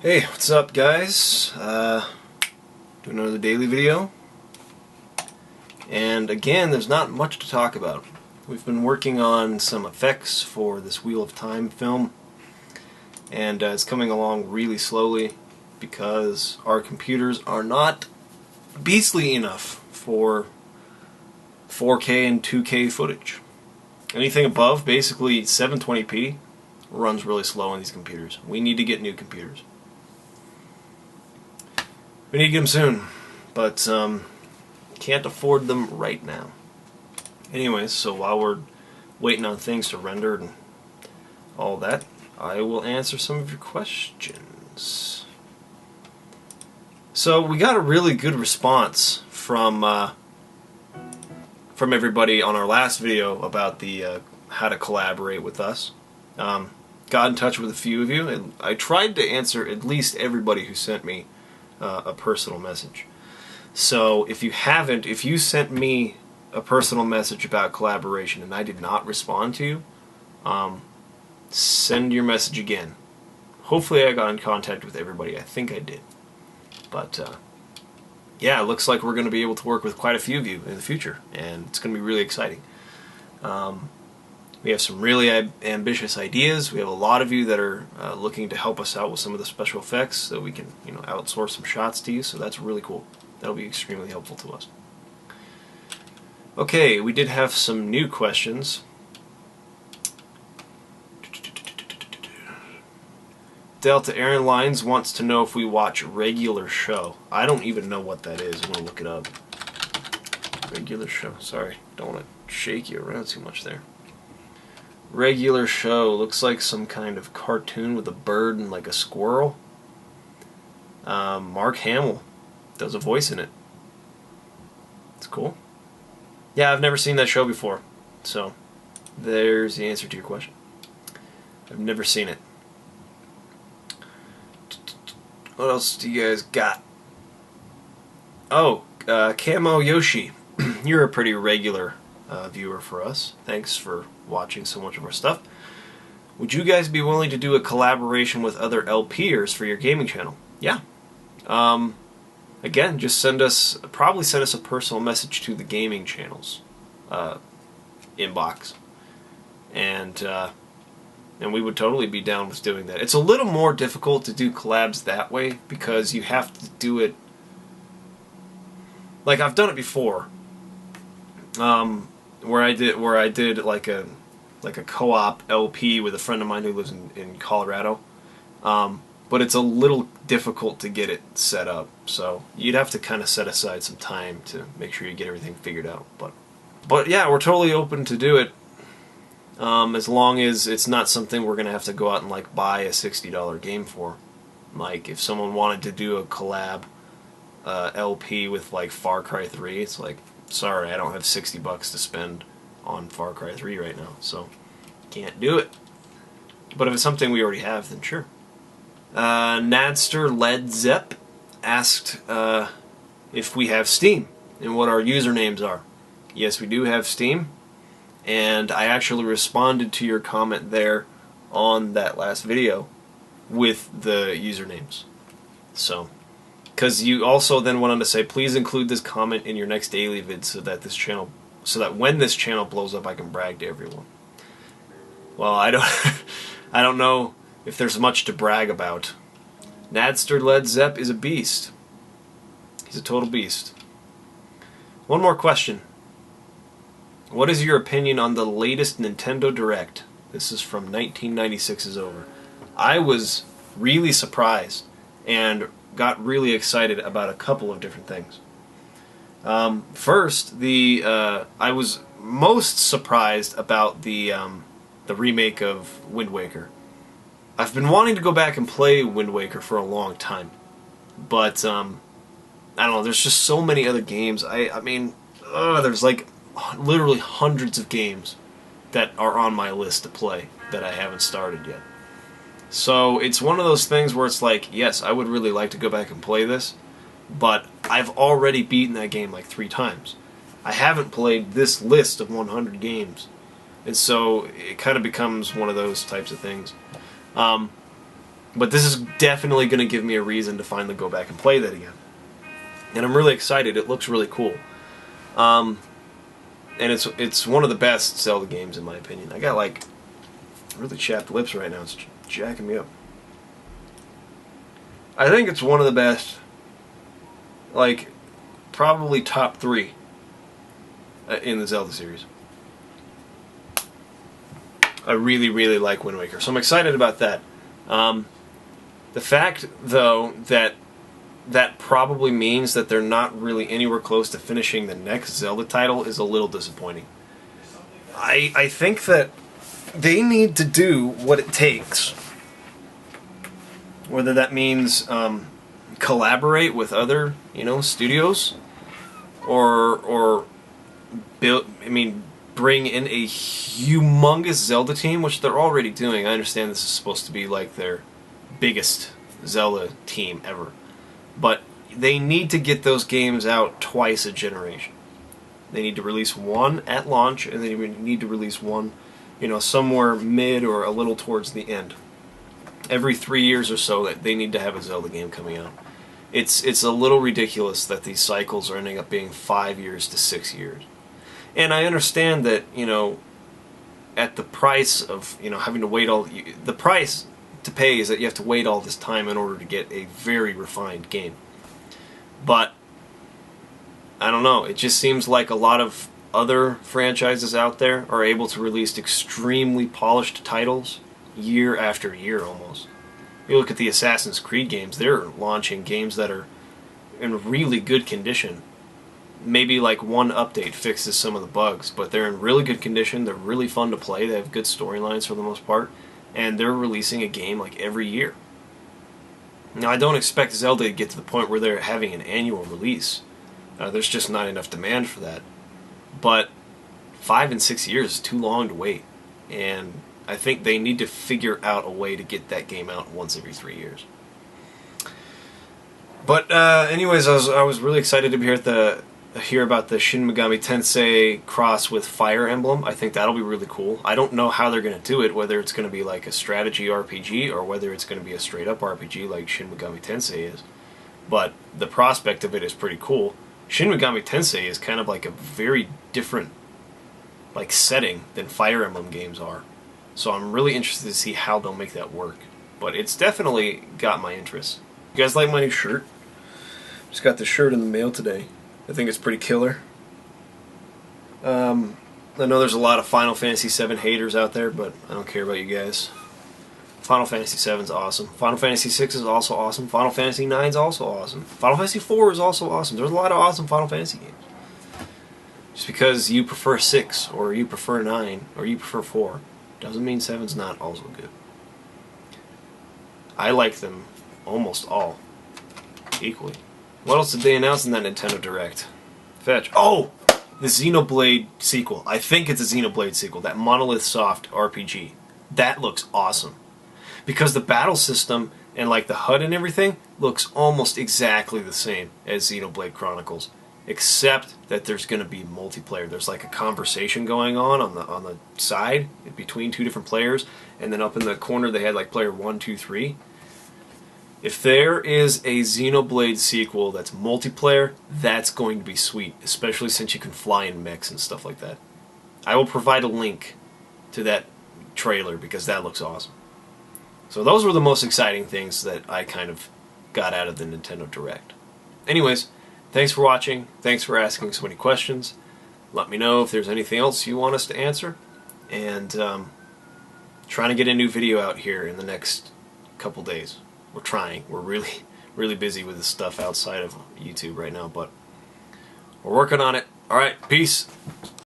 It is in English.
Hey, what's up guys? Doing another daily video. And again, there's not much to talk about. We've been working on some effects for this Wheel of Time film, and it's coming along really slowly because our computers are not beastly enough for 4K and 2K footage. Anything above basically 720p runs really slow on these computers. We need to get new computers. We need to get them soon, but can't afford them right now. Anyways, so while we're waiting on things to render and all that, I will answer some of your questions. So we got a really good response from everybody on our last video about the how to collaborate with us. Got in touch with a few of you, and I tried to answer at least everybody who sent me a personal message. So if you sent me a personal message about collaboration and I did not respond to you, send your message again. Hopefully I got in contact with everybody. I think I did. But yeah, it looks like we're going to be able to work with quite a few of you in the future, and it's going to be really exciting. We have some really ambitious ideas. We have a lot of you that are looking to help us out with some of the special effects so we can, outsource some shots to you, so that's really cool. That'll be extremely helpful to us. Okay, we did have some new questions. Delta Airlines wants to know if we watch Regular Show. I don't even know what that is. I'm going to look it up. Regular Show. Sorry, don't want to shake you around too much there. Regular Show looks like some kind of cartoon with a bird and like a squirrel. Mark Hamill does a voice in it. It's cool. Yeah, I've never seen that show before, so there's the answer to your question. I've never seen it. What else do you guys got? Oh, Camo Yoshi. You're a pretty regular viewer for us. Thanks for watching so much of our stuff. Would you guys be willing to do a collaboration with other LPers for your gaming channel? Yeah. Again, just probably send us a personal message to the gaming channel's inbox, and we would totally be down with doing that. It's a little more difficult to do collabs that way because you have to do it. Like, I've done it before, where I did like a co-op LP with a friend of mine who lives in Colorado. But it's a little difficult to get it set up, so you'd have to kind of set aside some time to make sure you get everything figured out. But yeah, we're totally open to do it, as long as it's not something we're gonna have to go out and like buy a $60 game for. Like, if someone wanted to do a collab LP with like Far Cry 3, it's like, sorry, I don't have $60 to spend on Far Cry 3 right now, so can't do it. But if it's something we already have, then sure. Nadster Led Zepp asked if we have Steam and what our usernames are. Yes, we do have Steam, and I actually responded to your comment there on that last video with the usernames. So, because you also then went on to say, please include this comment in your next daily vid so that when this channel blows up, I can brag to everyone. Well, I don't know if there's much to brag about. Nadster Led Zepp is a beast. He's a total beast. One more question. What is your opinion on the latest Nintendo Direct? This is from 1996's Over. I was really surprised and got really excited about a couple of different things. First, I was most surprised about the remake of Wind Waker. I've been wanting to go back and play Wind Waker for a long time, but I don't know, there's just so many other games. I mean, there's like literally hundreds of games that are on my list to play that I haven't started yet. So it's one of those things where it's like, yes, I would really like to go back and play this, but I've already beaten that game like 3 times. I haven't played this list of 100 games. And so it kind of becomes one of those types of things. But this is definitely going to give me a reason to finally go back and play that again. And I'm really excited. It looks really cool. And it's one of the best Zelda games in my opinion. I got like really chapped lips right now. It's jacking me up. I think it's one of the best, like, probably top 3 in the Zelda series. I really, really like Wind Waker, so I'm excited about that. The fact, though, that probably means that they're not really anywhere close to finishing the next Zelda title is a little disappointing. I think that they need to do what it takes. Whether that means collaborate with other, studios, or bring in a humongous Zelda team, which they're already doing. I understand this is supposed to be like their biggest Zelda team ever, but they need to get those games out twice a generation. They need to release one at launch, and they need to release one, somewhere mid or a little towards the end. Every 3 years or so, that they need to have a Zelda game coming out. It's a little ridiculous that these cycles are ending up being 5 years to 6 years. And I understand that, at the price of, having to wait the price to pay is that you have to wait all this time in order to get a very refined game. But I don't know, it just seems like a lot of other franchises out there are able to release extremely polished titles year after year almost. You look at the Assassin's Creed games, they're launching games that are in really good condition. Maybe like one update fixes some of the bugs, but they're in really good condition, they're really fun to play, they have good storylines for the most part, and they're releasing a game like every year. Now, I don't expect Zelda to get to the point where they're having an annual release. There's just not enough demand for that. But 5 and 6 years is too long to wait, and I think they need to figure out a way to get that game out once every 3 years. But anyways, I was really excited to hear about the Shin Megami Tensei cross with Fire Emblem. I think that'll be really cool. I don't know how they're going to do it, whether it's going to be like a strategy RPG or whether it's going to be a straight up RPG like Shin Megami Tensei is. But the prospect of it is pretty cool. Shin Megami Tensei is kind of like a very different setting than Fire Emblem games are. So I'm really interested to see how they'll make that work. But it's definitely got my interest. You guys like my new shirt? Just got the shirt in the mail today. I think it's pretty killer. I know there's a lot of Final Fantasy VII haters out there, but I don't care about you guys. Final Fantasy VII is awesome. Final Fantasy VI is also awesome. Final Fantasy IX is also awesome. Final Fantasy IV is also awesome. There's a lot of awesome Final Fantasy games. Just because you prefer 6, or you prefer 9, or you prefer 4, doesn't mean 7's not also good. I like them almost all equally. What else did they announce in that Nintendo Direct? Fetch. Oh! The Xenoblade sequel. I think it's a Xenoblade sequel. That Monolith Soft RPG. That looks awesome. Because the battle system and like the HUD and everything looks almost exactly the same as Xenoblade Chronicles. Except that there's going to be multiplayer. There's like a conversation going on the side between 2 different players. And then up in the corner they had like player 1, 2, 3. If there is a Xenoblade sequel that's multiplayer, that's going to be sweet, especially since you can fly in mechs and stuff like that. I will provide a link to that trailer because that looks awesome. So those were the most exciting things that I kind of got out of the Nintendo Direct. Anyways, thanks for watching. Thanks for asking so many questions. Let me know if there's anything else you want us to answer. And trying to get a new video out here in the next couple days. We're trying. We're really, really busy with this stuff outside of YouTube right now, but we're working on it. Alright, peace.